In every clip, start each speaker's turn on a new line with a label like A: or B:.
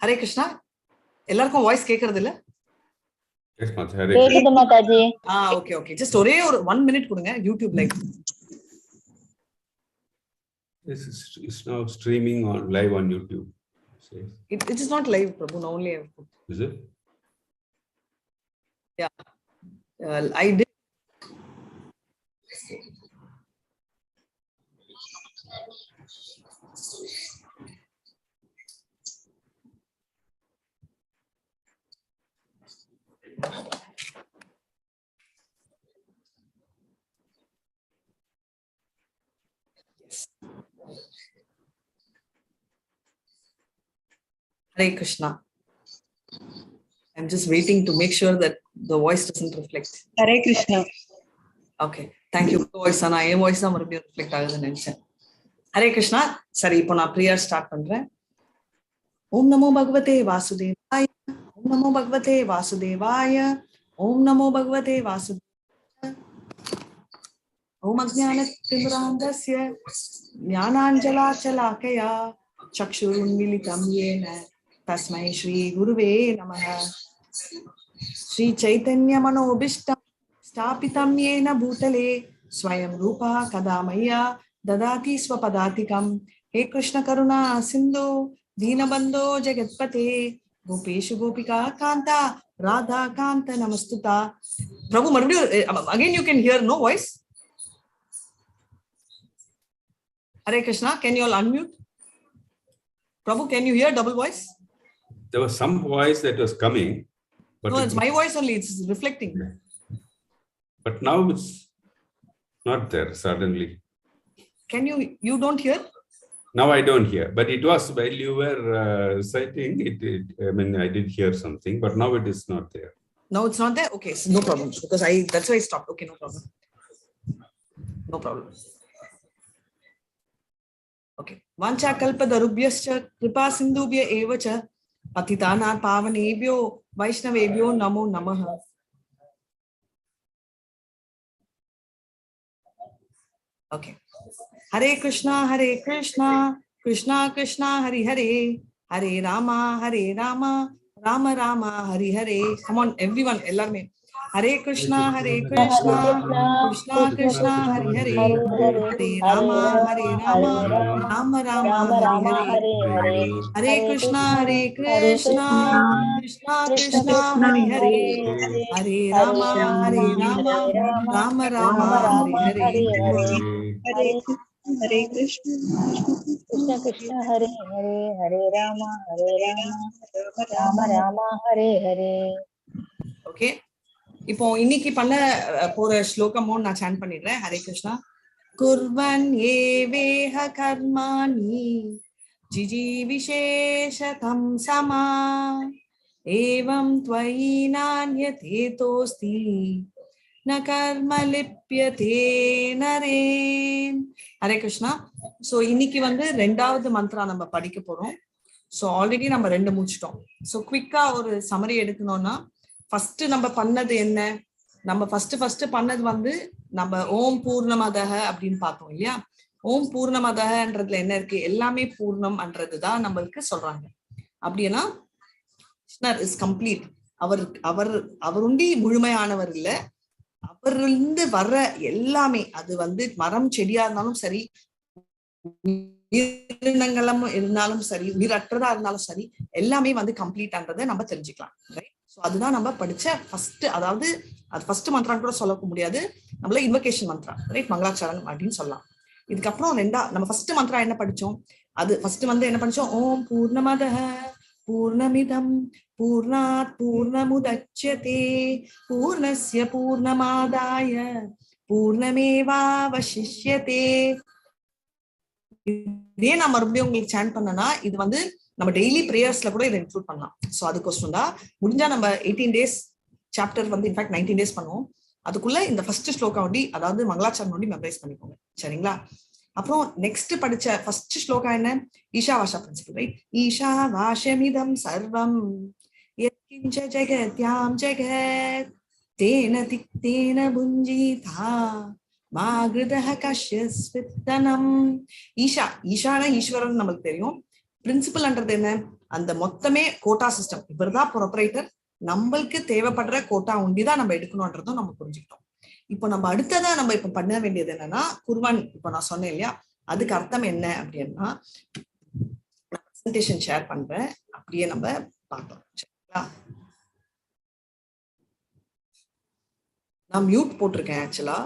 A: ஹரே கிருஷ்ணா. எல்லாருக்கும் வாய்ஸ் கேக்குறது இல்ல?
B: கேக்குது மாதாஜி.
A: Okay okay. ஜஸ்ட் ஒரே ஒரு 1 minute கொடுங்க. YouTube live.
C: This is now streaming on live on YouTube.
A: It is not live, Prabhu. No, only I put.
C: Is it?
A: Yeah. I did. Hare Krishna. I'm just waiting to make sure that the voice doesn't reflect.
B: Hare Krishna.
A: Okay. Thank you. Voice ana a voice da marubiyum reflect agudhu nenichen. Hare Krishna. Sari ipo na prayer start pandren. Om Namo Bhagavate Vasudevaya. Om Namo Bhagavate Vasudevaya. Om Namo Bhagavate Vasudevaya. Om Ajnana Timrandasya Jnananjala Chalakaya Chakshurunmilitam Yena Tasmai Shri Guruve Namaha. Shri Chaitanya Manobishtam Stapitam Yena Bhutale Swayam Rupa Kadamaya Dadati Swapadatikam. He Krishna Karuna Sindhu Deenabandho Jagatpate Gopeshu Gopika Kanta Radha Kanta Namastuta. Prabhu, again you can hear no voice. Hare Krishna, can you all unmute? Prabhu, can you hear double voice?
C: There was some voice that was coming. But
A: no, it's my voice only, it's reflecting.
C: But now it's not there suddenly.
A: Can you don't hear?
C: Now I don't hear, but it was while you were reciting it, I mean, I did hear something, but now it is not there.
A: No, it's not there? Okay, so no problem, because that's why I stopped. Okay, no problem. No problem. Okay. Vancha kalpadarubhyascha kripa sindhubhya evacha patitana pavanebhyo vaishnavebhyo namo namaha. Okay. Hare Krishna, Krishna Krishna, Hare Hare, Hare Rama, Rama Rama, Hare Hare. Come on, everyone, ellarme. Hare Krishna, Krishna Krishna, Hare Hare, Hare Rama, Rama Rama, Hare Hare. Hare Krishna, Krishna Krishna, Hare Hare, Hare Rama, Rama Rama, Hare Hare.
B: Hare Krishna, Krishna Krishna, Hare Hare, Hare Rama, Rama Rama, Hare Hare.
A: Okay. இப்போ இன்னைக்கு பண்ண போற ஸ்லோகமும் நான் sand பண்ணிடுறேன். ஹரே கிருஷ்ணா. குர்வன் ஏவேஹ கர்மாணி GG விசேஷதம் சமா ஏவம் த்வயி நான்யதே தோஸ்தி ந கர்ம லிப்யதே நரேன். ஹரே கிருஷ்ணா. சோ இன்னைக்கு ரெண்டாவது மந்த்ரா நம்ம படிக்க போறோம். சோ ஆல்ரெடி நம்ம 2 முடிச்சிட்டோம். சோ குவிக்கா ஒரு சமரி எடுக்கணும்னா, ஃபர்ஸ்ட் நம்ம பண்ணது என்ன? நம்ம ஃபர்ஸ்ட் பண்ணது நம்ம ஓம் பூர்ணமதஹ அப்படின்னு பார்த்தோம் இல்லையா? ஓம் பூர்ணமதஹன்றதுல என்ன இருக்கு? எல்லாமே பூர்ணம்ன்றதுதான் நம்மளுக்கு சொல்றாங்க. அப்படின்னா கிருஷ்ணர் இஸ் கம்ப்ளீட். அவருண்டி முழுமையானவர் இல்ல. அவரிலிருந்து வர்ற எல்லாமே, அது மரம் செடியா இருந்தாலும் சரி, உயிரினங்களும் இருந்தாலும் சரி, உயிரற்றதா இருந்தாலும் சரி, எல்லாமே கம்ப்ளீட்ன்றதை நம்ம தெரிஞ்சுக்கலாம். ரைட்? ஸோ அதுதான் நம்ம படிச்ச ஃபர்ஸ்ட், அதாவது அது ஃபர்ஸ்ட் மந்த்ரான்னு கூட சொல்ல முடியாது, நம்மள இன்வகேஷன் மந்த்ரா, ரைட்? மங்களாச்சரணம் அப்படின்னு சொல்லலாம். இதுக்கப்புறம் நம்ம ஃபர்ஸ்ட் மந்த்ரா என்ன படிச்சோம்? அது ஃபர்ஸ்ட் என்ன படிச்சோம்? ஓம் பூர்ணமதஹ பூர்ணமிதம் பூர்ணாத் பூர்ணமுதச்யதே பூர்ணஸ்ய பூர்ணமாதாய பூர்ணமேவாவசிஷ்யதே. இதே நான் மறுபடியும் உங்களுக்கு சாண்ட் பண்ணனா, இது நம்ம டெய்லி பிரேயர்ஸ்ல கூட இதை இன்க்ளூட் பண்ணலாம். ஸோ அதுக்கோசரம் தான் முடிஞ்சா நம்ம 18 days சாப்டர் இன்ஃபேக்ட் 19 days பண்ணுவோம். அதுக்குள்ள இந்த ஃபர்ஸ்ட் ஸ்லோகா ஒண்டி, அதாவது மங்களாச்சரணம் ஒண்டி மெமரைஸ் பண்ணிக்கோங்க. சரிங்களா? அப்புறம் நெக்ஸ்ட் படிச்ச ஃபர்ஸ்ட் ஸ்லோகா என்ன? ஈஷாவாஷா பிரின்சிபல், ரைட்? ஈஷாவாஷமிதம் சர்வம் யத்கிஞ்ச ஜகத்யாம் ஜகத் தேன திக்தேன புஞ்சிதா மா கிருதஹ கஷ்யஸ்வித்தனம். ஈஷானா ஈஸ்வரன் நம்மளுக்கு தெரியும். பிரின்சிபல்ன்றது என்ன? அந்த மொத்தமே கோட்டா சிஸ்டம். இவர்தான் ப்ரொப்ரைட்டர், நம்மளுக்கு தேவைப்படுற கோட்டா ஒண்டிதான் நம்ம எடுக்கணும்ன்றதும் நம்ம புரிஞ்சுக்கிட்டோம். இப்போ நம்ம அடுத்ததா நம்ம இப்ப பண்ண வேண்டியது என்னன்னா, குர்வான் இப்ப நான் சொன்னேன் இல்லையா, அதுக்கு அர்த்தம் என்ன அப்படின்னா பிரசன்டேஷன் ஷேர் பண்றேன், அப்படியே நம்ம பார்க்கலாம். சரிங்களா? நான் மியூட் போட்டிருக்கேன் ஆக்சுவலா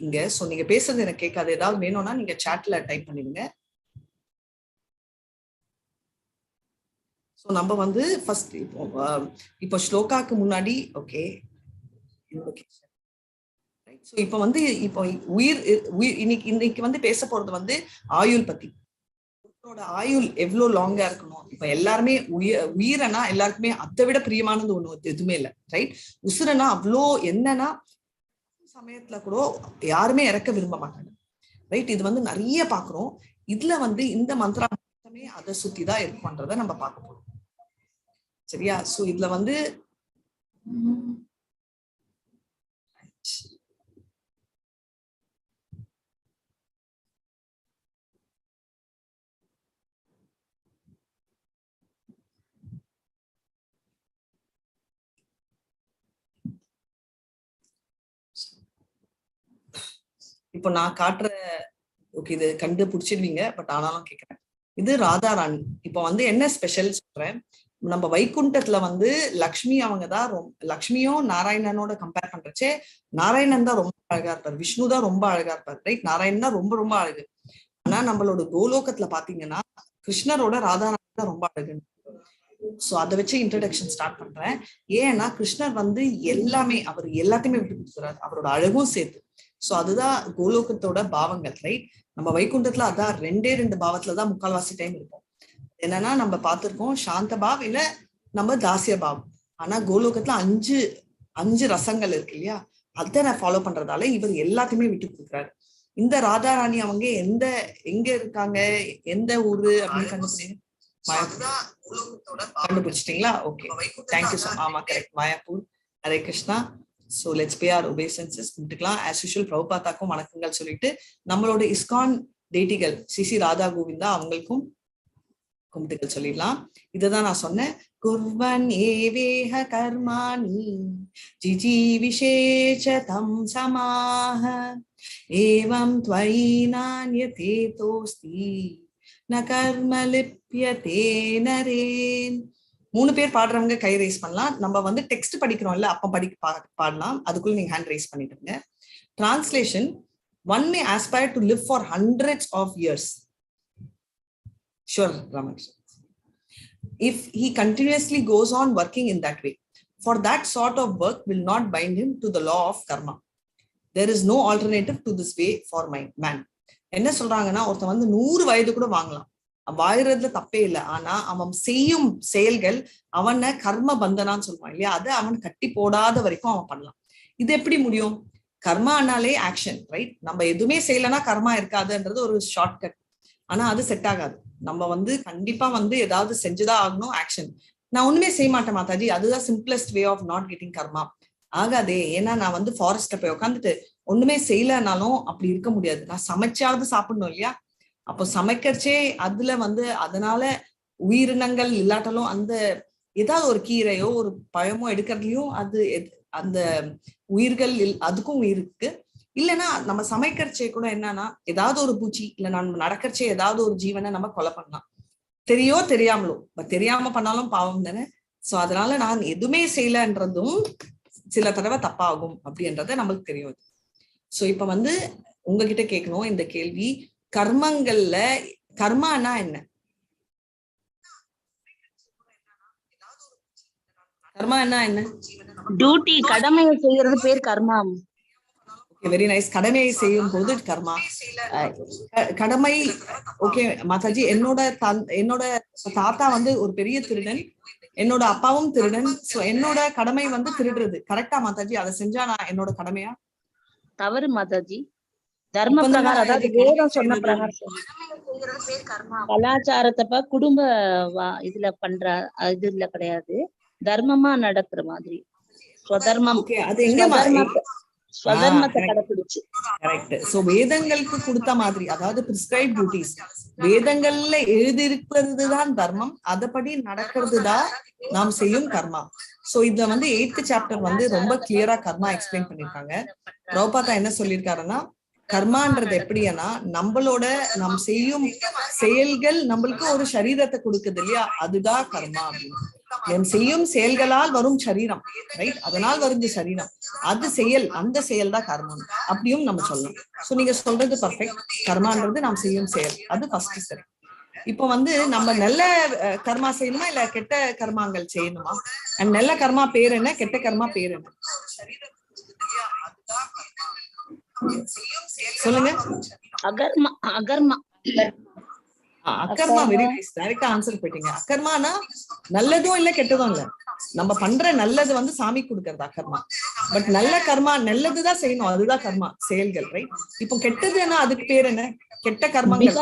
A: இங்க. சோ நீங்க பேசுறது எனக்கு கேட்காது. ஏதாவது வேணும்னா நீங்க சாட்ல டைப் பண்ணிடுங்க. சோ நம்ம வந்து ஃபர்ஸ்ட் இப்போ ஸ்லோகாக்கு முன்னாடி ஓகே. சோ இப்போ வந்து இப்போ இன்னைக்கு வந்து பேச போறது வந்து ஆயுள் பத்தி. ஆயுள் எவ்வளவு லாங்கா இருக்கணும். இப்ப எல்லாருமே உயிரனா எல்லாருக்குமே அதை விட பிரியமானது ஒண்ணு எதுவுமே இல்லை, ரைட்? உசுரனா அவ்வளோ என்னன்னா சமயத்துல கூட யாருமே இறக்க விரும்ப மாட்டாங்க, ரைட்? இது வந்து நிறைய பாக்குறோம். இதுல வந்து இந்த மந்திரமே அதை சுத்திதான் இருக்கும்ன்றத நம்ம பார்க்க போறோம். சரியா? சோ இதுல வந்து இப்போ நான் காட்டுற ஓகே இது கண்டுபிடிச்சிடுவீங்க, பட் ஆனாலும் கேட்கிறேன். இது ராதா ராணி. இப்போ வந்து என்ன ஸ்பெஷல் சொல்றேன், நம்ம வைகுண்டத்துல வந்து லக்ஷ்மி அவங்கதான் லக்ஷ்மியும் நாராயணனோட கம்பேர் பண்றச்சே நாராயணன் தான் ரொம்ப அழகா இருப்பார், விஷ்ணு தான் ரொம்ப அழகா இருப்பார், ரைட்? நாராயணன் தான் ரொம்ப ரொம்ப அழகு. ஆனா நம்மளோட கோலோகத்துல பாத்தீங்கன்னா கிருஷ்ணரோட ராதாராணி தான் ரொம்ப அழகு. சோ அதை வச்சு இன்ட்ரடக்ஷன் ஸ்டார்ட் பண்றேன். ஏன்னா கிருஷ்ணர் வந்து எல்லாமே அவர் எல்லாத்தையுமே விட்டு கொடுக்குறாரு, அவரோட அழகும் சேர்த்து. சோ அதுதான் கோலோகத்தோட பாவங்கள், ரைட்? நம்ம வைகுண்டத்துல அதான் 2 பாவத்துலதான் முக்கால்வாசி டைம் இருக்கும். என்னன்னா நம்ம பார்த்திருக்கோம் சாந்த பாவ் இல்ல நம்ம தாசிய பாவம். ஆனா கோலோகத்துல 5 ரசங்கள் இருக்கு இல்லையா, அதை நான் ஃபாலோ பண்றதால இவர் எல்லாத்தையுமே விட்டு கொடுக்குறாரு. இந்த ராதாராணி அவங்க எங்க இருக்காங்க, எந்த ஊரு அப்படின்னு கண்டுபிடிச்சிட்டீங்களா? Okay, thank you sir. ஆமா correct, Mayapur. Hare Krishna. So let's pay our obeisances. கும்பிட்டுக்கலாம். ஆஸ் யூஷுவல் பிரபுபாதாக்கும் வணக்கங்கள் சொல்லிட்டு நம்மளோட இஸ்கான் டேட்டிகள் சிசி ராதா கோவிந்தா அவங்களுக்கும் கும்பிட்டுகள் சொல்லிடலாம். இதுதான் நான் சொன்னேன், குர்வன் ஏவேஹ கர்மாணி ஜிஜி விசேஷதம் சமாஹ ஏவம் த்வயி நான்யதே தோஸ்தி ந கர்ம லிப்யதே நரேன். 3 பேர் பாடுறவங்க கை ரைஸ் பண்ணலாம். நம்ம வந்து டெக்ஸ்ட் படிக்கிறோம்ல, அப்ப பாடலாம். அதுக்குள்ள நீங்க ஹேண்ட் ரைஸ் பண்ணிட்டுங்க. Translation: one may aspire to live for hundreds of years. Sure, Ramesh. If he continuously goes on working in that way, for that sort of work will not bind him to the law of karma. There is no alternative to this way for man. என்ன சொல்றாங்கன்னா, ஒருத்தன் வந்து 100 வயது கூட வாங்கலாம், வாழறதுல தப்பே இல்லை. ஆனா அவன் செய்யும் செயல்கள் அவனை கர்ம பந்தனான்னு சொல்லுவான் இல்லையா, அதை அவன் கட்டி போடாத வரைக்கும் அவன் பண்ணலாம். இது எப்படி முடியும்? கர்மானாலே ஆக்ஷன், ரைட்? நம்ம எதுவுமே செய்யலன்னா கர்மா இருக்காதுன்றது ஒரு ஷார்ட்கட். ஆனா அது செட் ஆகாது. நம்ம வந்து கண்டிப்பா வந்து ஏதாவது செஞ்சுதான் ஆகணும், ஆக்ஷன். நான் ஒண்ணுமே செய்ய மாட்டேன் மாதாஜி, அதுதான் simplest way of not getting karma. ஆகாதே. ஏன்னா நான் வந்து ஃபாரஸ்ட்ல போய் உட்காந்துட்டு ஒண்ணுமே செய்யலனாலும் அப்படி இருக்க முடியாது. நான் சமைச்சாவது சாப்பிடணும் இல்லையா? அப்போ சமைக்கிறச்சே அதுல வந்து அதனால உயிரினங்கள் இல்லாட்டாலும் அந்த ஏதாவது ஒரு கீரையோ ஒரு பழமோ எடுக்கிறதுலயும் அது அந்த உயிர்கள் அதுக்கும் உயிர் இருக்கு. இல்லைன்னா நம்ம சமைக்கிறச்சே கூட என்னன்னா ஏதாவது ஒரு பூச்சி இல்ல நம்ம நடக்கிறச்சே ஏதாவது ஒரு ஜீவனை நம்ம கொலை பண்ணலாம், தெரியாமலோ. தெரியாம பண்ணாலும் பாவம் தானே. சோ அதனால நான் எதுவுமே செய்யலன்றதும் சில தடவை தப்பாகும் அப்படின்றத நம்மளுக்கு தெரியும். சோ இப்ப வந்து உங்ககிட்ட கேட்கணும் இந்த கேள்வி, கர்மங்கள்ல கர்மானா என்ன? கர்மா என்ன?
B: டியூட்டி, கடமையை செய்யறது பேர் கர்மா.
A: Very nice. கடமையை செய்யும் போது கர்மா. கடமை ஓகே மாதாஜி. என்னோட தாத்தா வந்து ஒரு பெரிய திருடன், என்னோட அப்பாவும் திருடன். சோ என்னோட கடமை வந்து திருடுறது. கரெக்டா மாதாஜி? அதை செஞ்சா நான் என்னோட கடமையா?
B: தவறு மாதாஜி. தர்ம பிரகாரம், அதாவது வேதம் சொன்ன பிரகாரம் கலாச்சாரத்தை குடும்ப இதுல பண்ற இதுல கிடையாது, தர்மமா நடக்கிற மாதிரி. ஸ்வதர்மம், ஸ்வதர்மத்தை கடைபிடிச்சு.
A: கரெக்ட். சோ வேதங்களுக்கு கொடுத்த மாதிரி, அதாவது பிரிஸ்கிரைப் டியூட்டிஸ் வேதங்கள்ல எழுதியிருப்பதுதான் தர்மம், அதபடி நடக்கிறதுதான் நாம் செய்யும் கர்மா. சோ இத வந்து 8th சாப்டர் வந்து ரொம்ப கிளியரா கர்மா எக்ஸ்பிளைன் பண்ணிருக்காங்க. பிரபுபாதா என்ன சொல்லியிருக்காருன்னா, கர்மான்றது எப்படின்னா நம்மளோட நாம் செய்யும் செயல்கள் நம்மளுக்கு ஒரு சரீரத்தை கொடுக்குது இல்லையா, அதுதான் கர்மா அப்படின்னு. என் செய்யும் செயல்களால் வரும் சரீரம், ரைட், அதனால் வருது சரீரம், அது செயல், அந்த செயல் தான் கர்மம் அப்படியும் நம்ம சொல்லலாம். சோ நீங்க சொல்றது பர்ஃபெக்ட். கர்மான்றது நாம் செய்யும் செயல், அது ஃபர்ஸ்ட் சரி. இப்ப வந்து நம்ம நல்ல கர்மா செய்யணுமா இல்ல கெட்ட கர்மாங்கள் செய்யணுமா? அண்ட் நல்ல கர்மா பேர் என்ன, கெட்ட கர்மா பேர் என்ன? சொல்லுங்க.
B: அகர்மா. அகர்மா.
A: அகர்மா, வெரி நைஸ், டைரக்டா ஆன்சர் போயிட்டீங்க. அகர்மானா நல்லதும் இல்ல கெட்டதும் இல்ல, நம்ம பண்ற நல்லது வந்து சாமி கொடுக்கறது அகர்மா. பட் நல்ல கர்மா நல்லதுதான் செய்யணும், அதுதான் கர்மா செயல்கள், ரைட். இப்போ கெட்டதுன்னா அதுக்கு பேர் என்ன? கெட்ட கர்மங்கள்.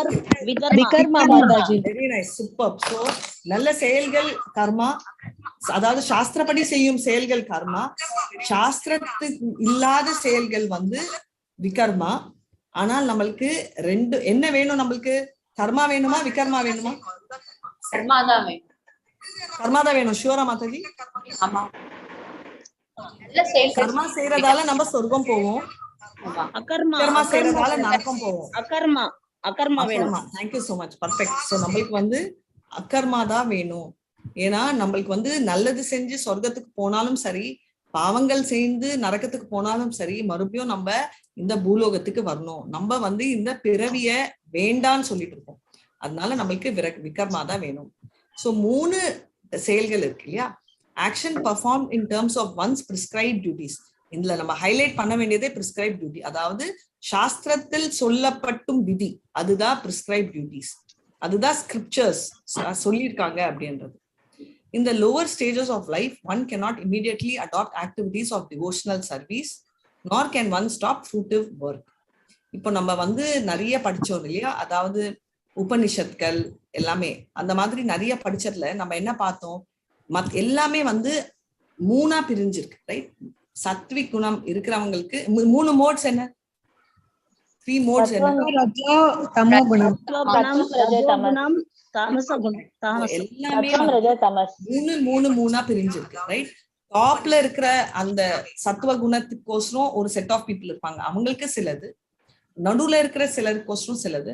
A: Very nice, super. சோ நல்ல செயல்கள் கர்மா, அதாவது சாஸ்திரப்படி செய்யும் செயல்கள் கர்மா, சாஸ்திரத்துக்கு இல்லாத செயல்கள் வந்து விகர்மா. ஆனால் நம்மளுக்கு ரெண்டு என்ன வேணும்? நம்மளுக்கு கர்மா வேணுமா விகர்மா வேணுமா?
D: கர்மாதான் வேணும்.
A: கர்மாதான் வேணும். ஷூரா மாதாஜி?
D: ஆமா.
A: கர்மா செய்யறதால நம்ம சொர்க்கம் போவோம், விகர்மா செய்யறதால நரகம் போவோம்.
B: அகர்மா. அகர்மா வேணும்.
A: Thank you so much, perfect. So நம்மளுக்கு வந்து அகர்மா தான் வேணும். ஏன்னா நம்மளுக்கு வந்து நல்லது செஞ்சு சொர்க்கத்துக்கு போனாலும் சரி, பாவங்கள் செய்து நரகத்துக்கு போனாலும் சரி, மறுபடியும் நம்ம இந்த பூலோகத்துக்கு வரணும். நம்ம வந்து இந்த பிறவிய வேண்டான்னு சொல்லிட்டு இருக்கோம். அதனால நம்மளுக்கு விகர்மா தான் வேணும். சோ 3 செயல்கள் இருக்கு இல்லையா? Action perform in terms of one's prescribed duties. இதுல நம்ம ஹைலைட் பண்ண வேண்டியதே பிரிஸ்கிரைப் டியூட்டி, அதாவது சாஸ்திரத்தில் சொல்லப்பட்டும் விதி, அதுதான் பிரிஸ்கிரைப் டியூட்டிஸ், அதுதான் ஸ்கிரிப்சர்ஸ் சொல்லியிருக்காங்க அப்படின்றது. In the lower stages of life, one cannot immediately adopt activities of devotional service, nor can one stop fruitive work. இப்போ நம்ம வந்து நிறைய படிச்சோம் இல்லையா, அதாவது உபனிஷத்கள் எல்லாமே அந்த மாதிரி நிறைய படிச்சதுல நம்ம என்ன பார்த்தோம், எல்லாமே வந்து 3 பிரிஞ்சிருக்கு, ரைட்? சத்விக் குணம் இருக்கிறவங்களுக்கு 3 மோட்ஸ் என்ன? 3 மோட்ஸ் என்ன? எல்லாமே 3 பிரிஞ்சிருக்கு, ரைட்? டாப்ல இருக்கிற அந்த சத்துவ குணத்துக்கோசரம் ஒரு செட் ஆஃப் பீப்புள் இருப்பாங்க, அவங்களுக்கு சிலது, நடுவுல இருக்கிற சிலருக்கோசரம் சிலது,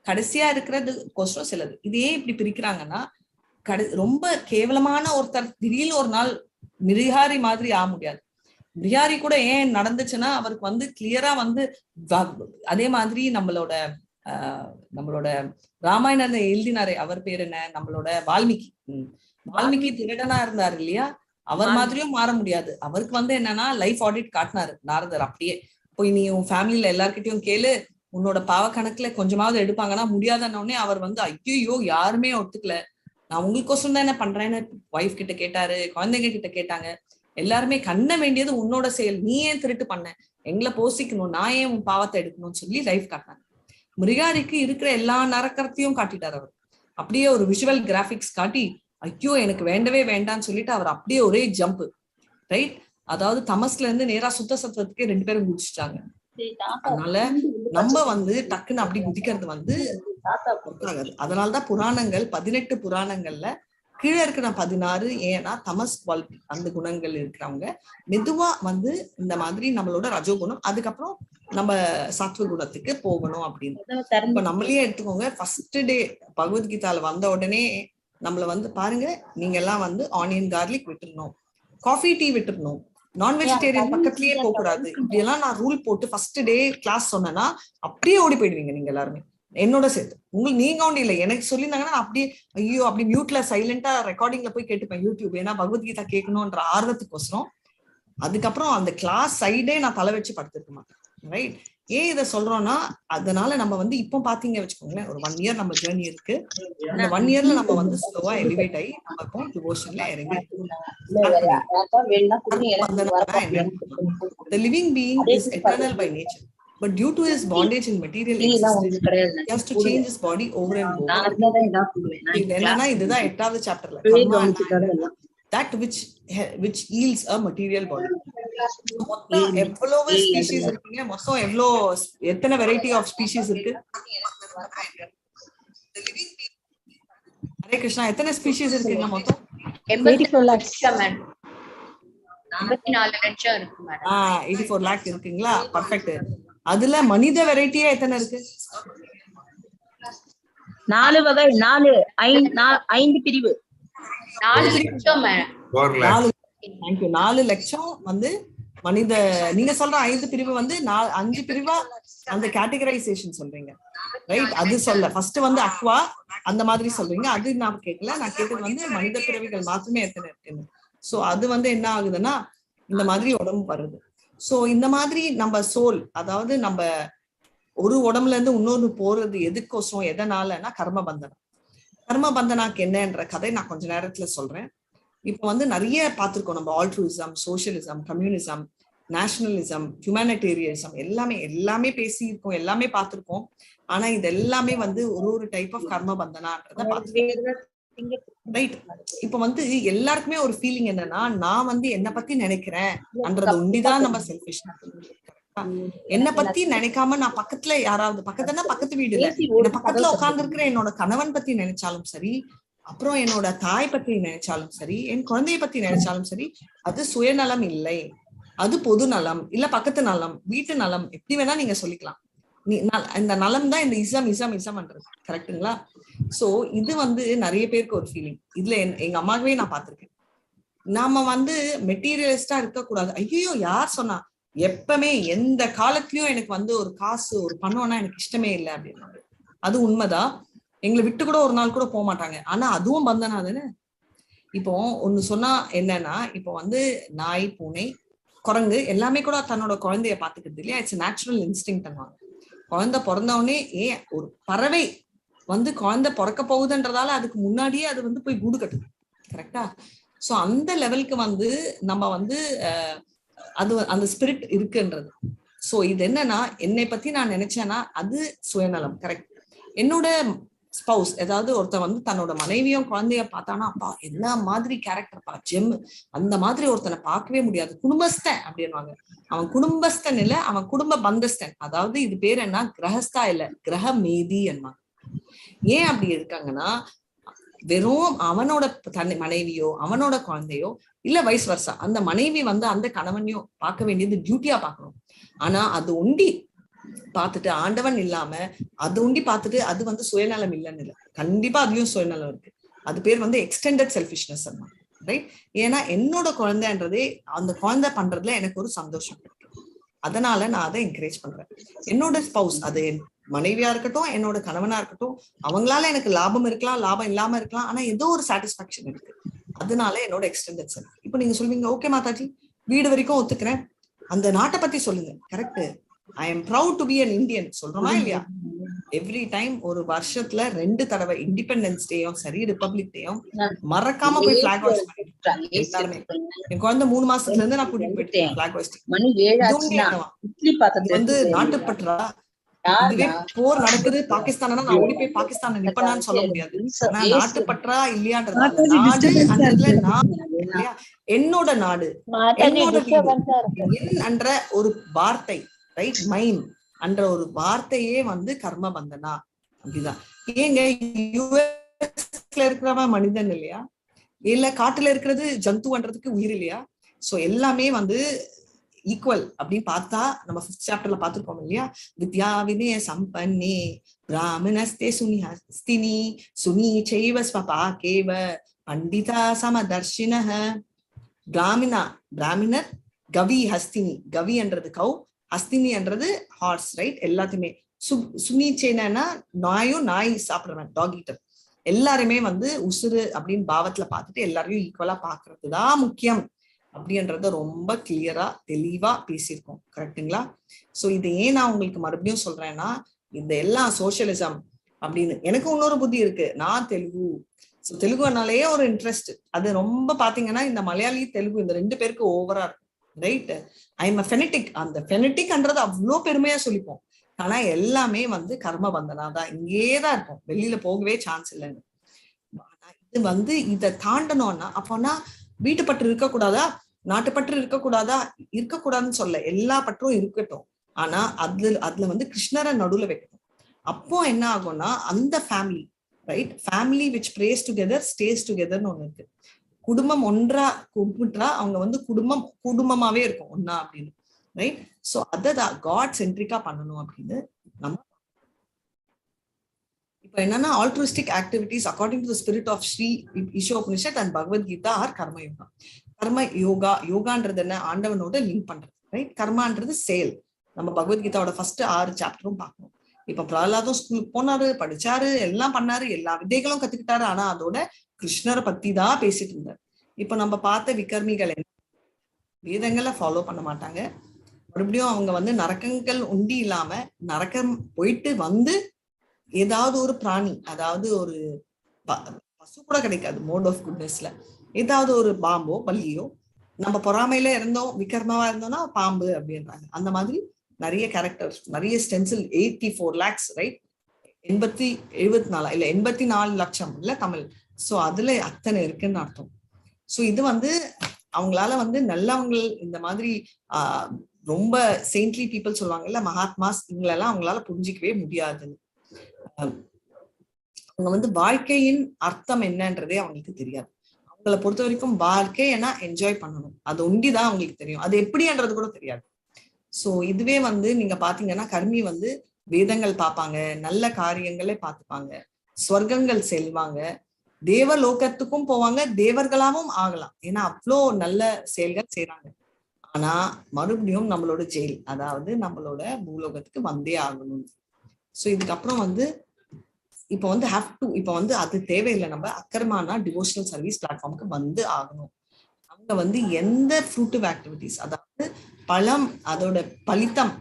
A: கடைசியா இருக்கிறதுக்கோசரம் சிலது. இதே இப்படி பிரிக்கிறாங்கன்னா ரொம்ப கேவலமான ஒருத்தர் திடீர்னு ஒரு நாள் மிரிஹாரி மாதிரி ஆக முடியாது. மிரிஹாரி கூட ஏன் நடந்துச்சுன்னா அவருக்கு வந்து கிளியரா வந்து அதே மாதிரி நம்மளோட ராமாயணத்தை எழுதினாரே, அவர் பேர் என்ன, நம்மளோட வால்மீகி திருடனா இருந்தாரு இல்லையா, அவர் மாதிரியும் மாற முடியாது. அவருக்கு வந்து என்னன்னா லைஃப் ஆடிட் காட்டினாரு நாரதர். அப்படியே போய் நீ உன் ஃபேமிலியில எல்லார்கிட்டயும் கேளு, உன்னோட பாவ கணக்குல கொஞ்சமாவது எடுப்பாங்கன்னா முடியாதன்னொடனே அவர் வந்து ஐயோ யாருமே ஒத்துக்கல, நான் உங்களுக்கோசம் தான் என்ன பண்றேன்னு ஒய்ஃப் கிட்ட கேட்டாரு, குழந்தைங்க கிட்ட கேட்டாங்க, எல்லாருமே கண்ண வேண்டியது உன்னோட செயல், நீ ஏன் திருட்டு பண்ண, எங்களை போசிக்கணும், நான் ஏன் உன் பாவத்தை எடுக்கணும்னு சொல்லி லைஃப் காட்டினாங்க. மிருகாரிக்கு இருக்கிற எல்லா நரக்கத்தையும் காட்டிட்டார் அவர். அப்படியே ஒரு விஷுவல் கிராபிக்ஸ் காட்டி ஐயோ எனக்கு வேண்டவே வேண்டான்னு சொல்லிட்டு அவர் அப்படியே ஒரே ஜம்ப், ரைட்? அதாவது தமஸ்ல இருந்து நேரா சுத்த சத்துவத்துக்கு 2 பேரும் குதிச்சுட்டாங்க. அதனால நம்ம வந்து டக்குன்னு அப்படி குதிக்கிறது வந்து ஆகாது. அதனாலதான் புராணங்கள் 18 புராணங்கள்ல கீழே இருக்கிற 16 ஏன்னா தமஸ் குவாலிட்டி அந்த குணங்கள் இருக்கிறவங்க மெதுவா வந்து இந்த மாதிரி நம்மளோட ரஜோகுணம், அதுக்கப்புறம் நம்ம சாத்வ குணத்துக்கு போகணும் அப்படின்னு. இப்ப நம்மளே எடுத்துக்கோங்க, ஃபர்ஸ்ட் டே பகவத்கீதால வந்த உடனே நம்மள வந்து பாருங்க, நீங்க எல்லாம் வந்து ஆனியன் கார்லிக் விட்டுறணும், காஃபி டீ விட்டுறணும், நான் வெஜிடேரியன் பக்கத்துலயே போக கூடாது, இப்படி எல்லாம் நான் ரூல் போட்டு ஃபர்ஸ்ட் டே கிளாஸ் சொன்னேன்னா அப்படியே ஓடி போயிடுவீங்க நீங்க எல்லாருமே என்னோட சேர்த்து. உங்களுக்கு நீங்க ஒன்றும் இல்லை, எனக்கு சொல்லியிருந்தாங்கன்னா அப்படியே ஐயோ அப்படி மியூட்ல சைலண்டா ரெக்கார்டிங்ல போய் கேட்டுப்பேன் யூடியூப், ஏன்னா பகவத்கீதா கேட்கணும்ன்ற ஆர்வத்துக்கோசரம். அதுக்கப்புறம் அந்த கிளாஸ் சைடே நான் தலை வச்சு படுத்திருக்க மாட்டேன், ரைட்? ஏன் இதை சொல்றோம்னா, அதனால நம்ம வந்து இப்போ பாத்தீங்க வச்சுக்கோங்களேன், ஒரு 1 இயர் நம்ம ஜேர்னி இருக்கு. அந்த 1 இயர்ல நம்ம வந்து ஸ்லோவா எலிவேட் ஆகி நம்ம இப்போ டிவோஷன்ல இறங்கி. The living being is eternal by nature, but due to his bondage in material existence, he has to change his body over and over. என்னன்னா இதுதான் 8வது சாப்டர்ல that which yields a material body. மொத்தம் எவ்வளவு ஸ்பீஷீஸ் இருக்குங்க, மொத்தம் எத்தனை variety of species இருக்கு? ஹரே கிருஷ்ணா. எத்தனை ஸ்பீஷீஸ் இருக்குங்க மொத்தம்?
D: 84 லட்சம் மேடம். 84 லட்சம் இருக்கு மேடம்.
A: 84 lakh இருக்குங்களா? பர்ஃபெக்ட். அதுல மனித வெரைட்டியே எத்தனை இருக்கு?
B: 4 வகை, 5 பிரிவு.
D: 4 லட்சம் மேடம்.
C: 4 lakhs.
A: தேங்க்யூ. 4 லட்சம் வந்து மனித, நீங்க சொல்ற 5 பிரிவு வந்து 5 பிரிவா அந்த கேட்டகரைசேஷன் சொல்றீங்க, ரைட்? அது சொல்ல ஃபர்ஸ்ட் வந்து அக்வா அந்த மாதிரி சொல்றீங்க, அது நான் கேட்கல. நான் கேட்டது வந்து மனித பிறவிகள் மாத்திரமே எத்தனை இருக்குன்னு. சோ அது வந்து என்ன ஆகுதுன்னா இந்த மாதிரி உடம்பு வருது. சோ இந்த மாதிரி நம்ம சோல், அதாவது நம்ம ஒரு உடம்புல இருந்து இன்னொரு போறது எதுக்கோசம், எதனாலன்னா கர்மபந்தனம். கர்மபந்தனாக்கு என்னன்ற கதை நான் கொஞ்ச நேரத்துல சொல்றேன். இப்போ வந்து நிறைய பார்த்திருக்கோம் நம்ம, ஆல்ட்ரூயிசம், சோசியலிசம், கம்யூனிசம், நேஷனலிசம், ஹியூமனிடேரியனிசம், எல்லாமே பேசியிருக்கோம், எல்லாமே பார்த்திருக்கோம். ஆனா இது எல்லாமே வந்து ஒரு டைப் ஆஃப் கர்மபந்தனான்றத பார்த்திருக்கோம், ரைட்? இப்ப வந்து எல்லாருக்குமே ஒரு ஃபீலிங் என்னன்னா, நான் வந்து என்ன பத்தி நினைக்கிறேன் அன்றது ஒண்டிதான் நம்ம செல்ஃபிஷ். என்ன பத்தி நினைக்காம நான் பக்கத்துல யாராவது, பக்கத்து வீடுல என்ன பக்கத்துல உட்கார்ந்து இருக்கிற என்னோட கணவன் பத்தி நினைச்சாலும் சரி, அப்புறம் என்னோட தாய் பத்தி நினைச்சாலும் சரி, என் குழந்தைய பத்தி நினைச்சாலும் சரி, அது சுயநலம் இல்லை, அது பொது நலம், இல்ல பக்கத்து நலம், வீட்டு நலம், எப்படி வேணா நீங்க சொல்லிக்கலாம். இந்த நலம் தான் இந்த இசம்ன்றது, கரெக்டுங்களா? சோ இது வந்து நிறைய பேருக்கு ஒரு ஃபீலிங். இதுல எங்க அம்மாவே நான் பார்த்திருக்கேன். நாம வந்து மெட்டீரியலிஸ்டா இருக்கக்கூடாது. ஐயோ யார் சொன்னா? எப்பவுமே எந்த காலத்திலயும் எனக்கு வந்து ஒரு காசு, ஒரு பணம்னா எனக்கு இஷ்டமே இல்லை அப்படின்னா அது உண்மைதான். எங்களை விட்டு கூட ஒரு நாள் கூட போக மாட்டாங்க. ஆனா அதுவும் பந்தனா தானே. இப்போ ஒண்ணு சொன்னா என்னன்னா, இப்போ வந்து நாய், பூனை, குரங்கு எல்லாமே கூட தன்னோட குழந்தைய பாத்துக்கிறது இல்லையா? It's natural instinct. குழந்தை பிறந்தவொடனே, ஒரு பறவை வந்து குழந்தை பிறக்க போகுதுன்றதால அதுக்கு முன்னாடியே அது வந்து போய் கூடு கட்டுது, கரெக்டா? சோ அந்த லெவலுக்கு வந்து நம்ம வந்து அது அந்த ஸ்பிரிட் இருக்குன்றது. சோ இது என்னன்னா, என்னை பத்தி நான் நினைச்சேன்னா அது சுயநலம், கரெக்ட்? என்னோட ஸ்பவுஸ், ஏதாவது ஒருத்தன் வந்து தன்னோட மனைவியும் குழந்தைய பார்த்தானா, அப்பா என்ன மாதிரி கேரக்டர்ப்பா, ஜெம், அந்த மாதிரி ஒருத்தனை பார்க்கவே முடியாது, குடும்பஸ்தன் அப்படின்வாங்க. அவன் குடும்பஸ்தன் இல்ல, அவன் குடும்ப பந்தஸ்தன். அதாவது இது பேர் என்ன, கிரகஸ்தா இல்ல, கிரக மேதி என்ன. ஏன் அப்படி இருக்காங்கன்னா, வெறும் அவனோட மனைவியோ அவனோட குழந்தையோ இல்ல வைஸ் வர்சா, அந்த மனைவி வந்து அந்த கணவனையோ பார்க்க வேண்டியது டியூட்டியா பார்க்கணும். ஆனா அது ஒண்டி பார்த்துட்டு, ஆண்டவன் இல்லாம அது ஒண்டி பார்த்துட்டு அது வந்து சுயநலம் இல்லைன்னு இல்லை, கண்டிப்பா அதுலயும் சுயநலம் இருக்கு. அது பேர் வந்து எக்ஸ்டெண்டட் செல்ஃபிஷ்னஸ், ரைட்? ஏன்னா என்னோட குழந்தைன்றதே, அந்த குழந்தை பண்றதுல எனக்கு ஒரு சந்தோஷம் இருக்கு, அதனால நான் அதை என்கரேஜ் பண்றேன். என்னோட ஸ்பவுஸ், அது என் மனைவியா இருக்கட்டும், என்னோட கணவனா இருக்கட்டும், அவங்களால எனக்கு லாபம் இருக்கலாம், லாபம் இல்லாம இருக்கலாம், ஆனா ஏதோ ஒரு சாட்டிஸ்பாக்சன் இருக்கு, அதனால என்னோட எக்ஸ்டெண்டட் செல்ஃப். இப்போ நீங்க சொல்வீங்க, ஓகே மாதாஜி வீடு வரைக்கும் ஒத்துக்கிறேன், அந்த நாட்டை பத்தி சொல்லுங்க, correct? I am proud to be an Indian சொல்றோமா இல்லையா? எவ்ரி டைம் ஒரு வருஷத்துல 2 தடவை இண்டிபெண்டன்ஸ் டேயும் சரி, ரிபப்ளிக் டேயும் மறக்காம போய் பிளாக் ஹாய்ஸ்ட் பண்ணிட்டு எல்லாருமே. என் குழந்தை 3 மாசத்துல இருந்து நான் கூட்டிட்டு போயிட்டு பிளாக் ஹாய்ஸ்ட். இது வந்து நாட்டுப்பற்றா? இதுவே போர் நடக்குது பாகிஸ்தானா, நான் ஓடி போய் பாகிஸ்தான நிப்பனான்னு சொல்ல முடியாது. ஆனா நாட்டுப்பற்றா இல்லையான்றது, நாடு அந்த நான் இல்லையா, என்னோட நாடு, என்னோட வீடு என்ற ஒரு வார்த்தை, ரைட்? மைன் என்ற ஒரு வார்த்தையே வந்து கர்ம பந்தனா, அப்படிதான். ஏங்க யுஎஸ்ல இருக்கிறவன் மனிதன் இல்லையா, இல்ல காட்டுல இருக்கிறது ஜந்துன்றதுக்கு உயிர் இல்லையா? சோ எல்லாமே வந்து ஈக்குவல் அப்படின்னு பார்த்தா, நம்ம 5th சாப்டர்ல பார்த்திருப்போம் இல்லையா? வித்யா வினய சம்பன்னே பிராமணஸ்தே சுனி ஹஸ்தினி சுனி செய்வ ஸ்வபாகேவ பண்டிதா சமதர்ஷினஹ. பிராமணர், கவி, ஹஸ்தினி. கவி என்றது கவ், ஹஸ்தினி என்றது ஹார்ஸ், ரைட்? எல்லாத்தையுமே சுனீச்சேனா நாய் சாப்பிடுறவன், டாக் ஈட்டர். எல்லாருமே வந்து உசுறு அப்படின்னு பாவத்துல பார்த்துட்டு எல்லாரையும் ஈக்குவலா பாக்குறதுதான் முக்கியம் அப்படின்றத ரொம்ப கிளியரா தெளிவா பேசியிருக்கோம், கரெக்டுங்களா? சோ இது ஏன் நான் உங்களுக்கு மறுபடியும் சொல்றேன்னா, இந்த எல்லாம் சோசியலிசம் அப்படின்னு. எனக்கு இன்னொரு புத்தி இருக்கு, நான் தெலுங்கு, தெலுங்குனாலேயே ஒரு இன்ட்ரெஸ்ட். அது ரொம்ப பாத்தீங்கன்னா இந்த மலையாளி தெலுங்கு இந்த 2 பேருக்கு ஓவரா இருக்கும், ரைட்? I am ஃபெனட்டிக். அந்த ஃபெனட்டிக்ன்றது அவ்வளோ பெருமையா சொல்லிப்போம், ஆனா எல்லாமே வந்து கர்ம பந்தனா தான், இங்கேதான் இருக்கும், வெளியில போகவே சான்ஸ் இல்லைன்னு. இது வந்து இதை தாண்டணும்னா, அப்போனா வீட்டுப்பற்று இருக்கக்கூடாதா, நாட்டுப்பற்று இருக்கக்கூடாதா? இருக்கக்கூடாதுன்னு சொல்ல, எல்லா பற்றும் இருக்கட்டும், ஆனா அதுல வந்து கிருஷ்ணரை நடுவுல வைக்கணும். அப்போ என்ன ஆகும்னா, அந்த family, right? Family which prays together stays together னு ஒண்ணு இருக்கு. குடும்பம் ஒன்றா கும்பிட்டா அவங்க வந்து குடும்பமாவே இருக்கும் ஒன்னா அப்படின்னு, ரைட்? சோ அதான் காட் சென்ட்ரிக்கா பண்ணணும் அப்படின்னு நம்ம இப்ப என்னன்னா altruistic activities according to the spirit of Sri Ishopanishad and Bhagavad Gita are karma yoga. கர்ம யோகா, யோகான்றது என்ன? ஆண்டவனோட லிங்க் பண்றது, ரைட்? கர்மான்றது செயல். நம்ம பகவத்கீதாவோட ஃபர்ஸ்ட் 6 சாப்டரும் பார்க்கணும். இப்ப பிரகலாதும் ஸ்கூலுக்கு போனாரு, படிச்சாரு, எல்லாம் பண்ணாரு, எல்லா வித்தைகளும் கத்துக்கிட்டாரு. ஆனா அதோட கிருஷ்ணரை பத்தி தான் பேசிட்டு இருந்தாரு. இப்ப நம்ம பார்த்த விகர்மிகள் வேதங்களை ஃபாலோ பண்ண மாட்டாங்க. மறுபடியும் அவங்க வந்து நரக்கங்கள் உண்டி இல்லாம நரக்கம் போயிட்டு வந்து ஏதாவது ஒரு பிராணி, அதாவது ஒரு பசு கூட கிடைக்காது மோட் ஆஃப் குட்னஸ்ல, ஏதாவது ஒரு பாம்போ பல்லியோ, நம்ம பொறாமையில இருந்தோம் விக்ரமவா இருந்தோம்னா பாம்பு அப்படின்றாங்க. அந்த மாதிரி நிறைய கேரக்டர்ஸ், நிறைய ஸ்டென்சில் 84 lakhs, ரைட்? 84 லட்சம் இல்ல தமிழ். சோ அதுல அத்தனை இருக்குன்னு அர்த்தம். சோ இது வந்து அவங்களால வந்து நல்லவங்க, இந்த மாதிரி ரொம்ப செயின்ட்லி பீப்புள் சொல்லுவாங்கல்ல, மகாத்மாஸ், இவங்களெல்லாம் அவங்களால புரிஞ்சிக்கவே முடியாதுன்னு. அவங்க வந்து வாழ்க்கையின் அர்த்தம் என்னன்றதே அவங்களுக்கு தெரியாது. அவங்களை பொறுத்த வரைக்கும் வாழ்க்கை ஏன்னா என்ஜாய் பண்ணணும், அது ஒண்டிதான் அவங்களுக்கு தெரியும், அது எப்படின்றது கூட தெரியாது. சோ இதுவே வந்து நீங்க பாத்தீங்கன்னா கர்மி வந்து வேதங்கள் பார்ப்பாங்க, நல்ல காரியங்களே பார்த்துப்பாங்க, ஸ்வர்க்கங்கள் செல்வாங்க, தேவலோகத்துக்கும் போவாங்க, தேவர்களாவும் ஆகலாம், ஏன்னா அவ்வளோ நல்ல செயல்கள் செய்யறாங்க. ஆனா மறுபடியும் நம்மளோட ஜெயில், அதாவது நம்மளோட பூலோகத்துக்கு வந்தே ஆகணும். சோ இதுக்கப்புறம் வந்து இப்ப வந்து இப்ப வந்து அது தேவையில்லை, நம்ம அக்கர்மானா டிவோஷனல் சர்வீஸ் பிளாட்ஃபார்முக்கு வந்து ஆகணும். அவங்க வந்து எந்த ஃப்ரூட்டிவ் ஆக்டிவிட்டிஸ், அதாவது பழம், அதோட பலித்தம்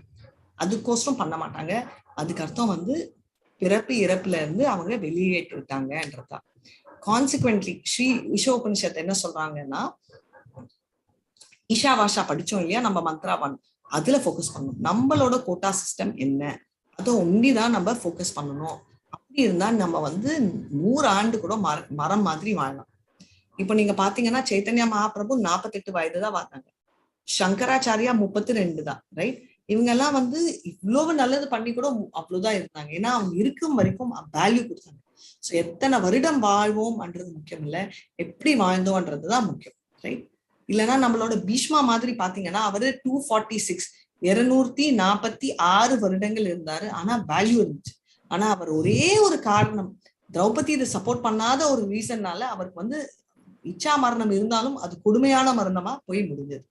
A: அதுக்கோசரம் பண்ண மாட்டாங்க. அதுக்கு அர்த்தம் வந்து பிறப்பு இறப்புல இருந்து அவங்க வெளியேற்றி விட்டாங்கன்றதுதான். கான்சிக்வென்ட்லி ஸ்ரீ ஈஷோபனிஷத் என்ன சொல்றாங்கன்னா, ஈஷாவாஷா படிச்சோம் இல்லையா நம்ம மந்த்ராவான், அதுல ஃபோக்கஸ் பண்ணணும். நம்மளோட கோட்டா சிஸ்டம் என்ன, அதை ஒண்டிதான் நம்ம ஃபோக்கஸ் பண்ணணும். அப்படி இருந்தா நம்ம வந்து 100 ஆண்டு கூட மரம் மாதிரி வாழலாம். இப்ப நீங்க பாத்தீங்கன்னா சைத்தன்யா மகாபிரபு 48 வயதுதான் வாழ்ந்தாங்க, சங்கராச்சாரியா 32 தான், ரைட்? இவங்க எல்லாம் வந்து இவ்வளவு நல்லது பண்ணி கூட அவ்வளவுதான் இருந்தாங்க. ஏன்னா அவங்க இருக்கும் வரைக்கும் வேல்யூ கொடுத்தாங்க. சோ எத்தனை வருடம் வாழ்வோம்ன்றது முக்கியம் இல்ல, எப்படி வாழ்ந்தோம்ன்றதுதான் முக்கியம், ரைட்? இல்லைன்னா நம்மளோட பீஷ்மா மாதிரி பாத்தீங்கன்னா அவரு 246 246 வருடங்கள் இருந்தாரு, ஆனா வேல்யூ இருந்துச்சு. ஆனா அவர் ஒரே ஒரு காரணம், திரௌபதி இதை சப்போர்ட் பண்ணாத ஒரு ரீசன்னால அவருக்கு வந்து இச்சா மரணம் இருந்தாலும் அது கொடுமையான மரணமா போய் முடிஞ்சது.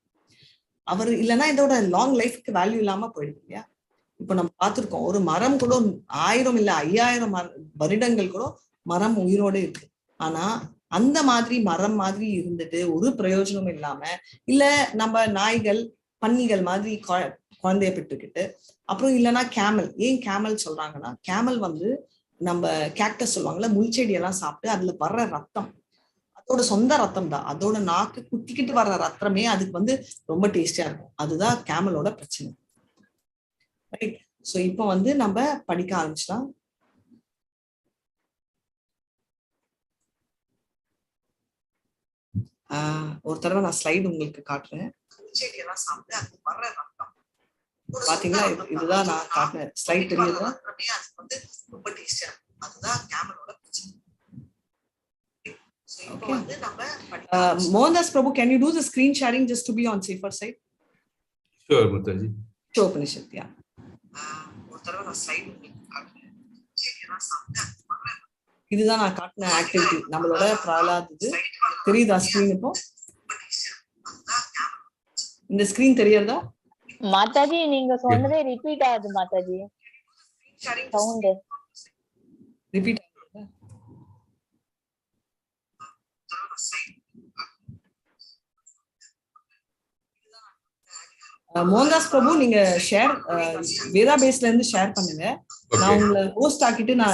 A: அவர் இல்லைன்னா இதோட லாங் லைஃப்க்கு வேல்யூ இல்லாம போயிடுது இல்லையா? இப்ப நம்ம பார்த்திருக்கோம், ஒரு மரம் கூட 1000 இல்ல 5000 வருடங்கள் கூட மரம் உயிரோடு இருக்கு. ஆனா அந்த மாதிரி மரம் மாதிரி இருந்துட்டு ஒரு பிரயோஜனமும் இல்லாம, இல்ல நம்ம நாய்கள் பன்னிகள் மாதிரி குழந்தைய பெற்றுக்கிட்டு, அப்புறம் இல்லைன்னா கேமல். ஏன் கேமல் சொல்றாங்கன்னா, கேமல் வந்து நம்ம கேக்டஸ் சொல்லுவாங்கல்ல, முள்செடி எல்லாம் சாப்பிட்டு அதுல வர்ற ரத்தம் அதோட சொந்த ரத்தம் தான், அதோட நாக்கு குத்திக்கிட்டு வர்ற ரத்தமே அதுக்கு வந்து ரொம்ப டேஸ்டியா இருக்கும். அதுதான் கேமலோட பிரச்சனை, ரைட்? சோ இப்போ வந்து நம்ம படிக்க ஆரம்பிச்சலாம். ஒரு தடவை நான் ஸ்லைடு உங்களுக்கு காட்டுறேன். முள்செடியெல்லாம் சாப்பிட்டு அதுக்கு வர்ற ரத்தம் பாத்தீங்களா, இதுதான் நான் காட்டின ஸ்லைட், தெரியுதா? வந்து ரொம்ப டேஸ்டியா இருக்கும், அதுதான் கேமலோட பிரச்சனை. Mohandas Prabhu, can you do the screen sharing just to be on safer side?
C: Sure, Mataji.
A: Sure, Upanishad, yeah. இதுதான் நான் காட்டின ஆக்டிவிட்டி, நம்மளோட பிரகலாத். இது தெரியுதா ஸ்கிரீன்? இப்போ இந்த ஸ்கிரீன் தெரியறதா
B: மாதாஜி? நீங்க சொன்னதே ரிப்பீட் ஆகுது மாதாஜி, சவுண்ட்
A: ரிப்பீட். மோகன்தாஸ் பிரபு, நீங்க ஷேர் வேதா பேஸ்ல இருந்து ஷேர் பண்ணுங்க. நான் உங்களை ஹோஸ்ட் ஆக்கிட்டு நான்